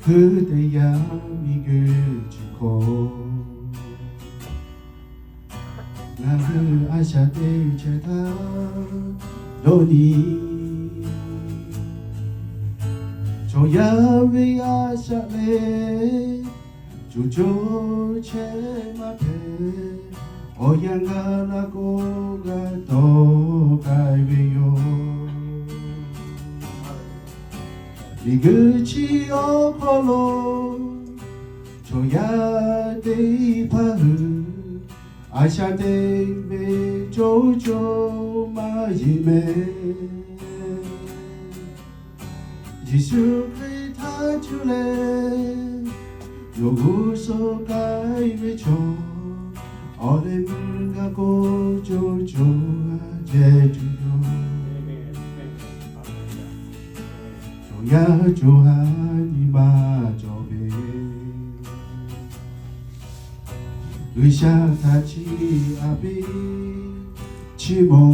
그대야 미글 짓고 나를 아샤대 제다 너니 저야 왜 아샤래 조조 제마페 어양가라고 가도 가이베요 미그치 어콜로 조야 데이파흐 아샤데이베 조조 마이메 지수 크리타 줄레 요구소 가이베죠 어레물 가고 조조가 제주요 조야 조하니 마저베 의샤 타치 아비 치모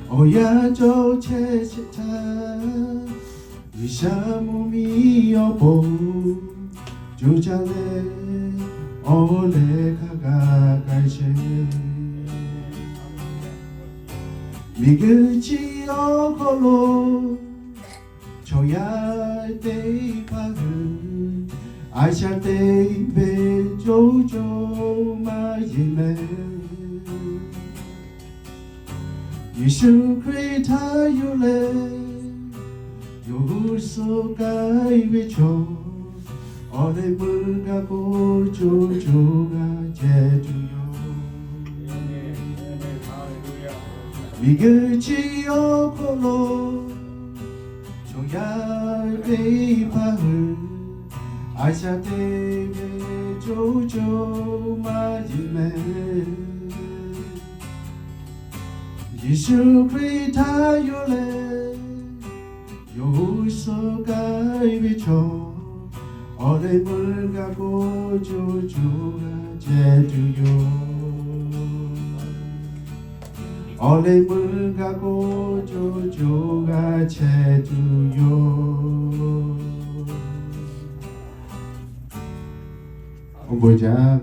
어야 조 체시타 의샤 몸이 여보 조자레 올레 가가가이셰 미그치 어콜로 조야 데이파흐 아샤 데이베 조조 마이메 예수 크리타 유레 요소 가이베죠 어레물 가고 조조가 제주요 미그치 어콜로 조야 데이파흐 아샤 데이베 조조 마지메 예수 크리타 요레 요소 가이베죠 어레물 가고 조조가 제주요 어레물 가고 조조가 제주요 보자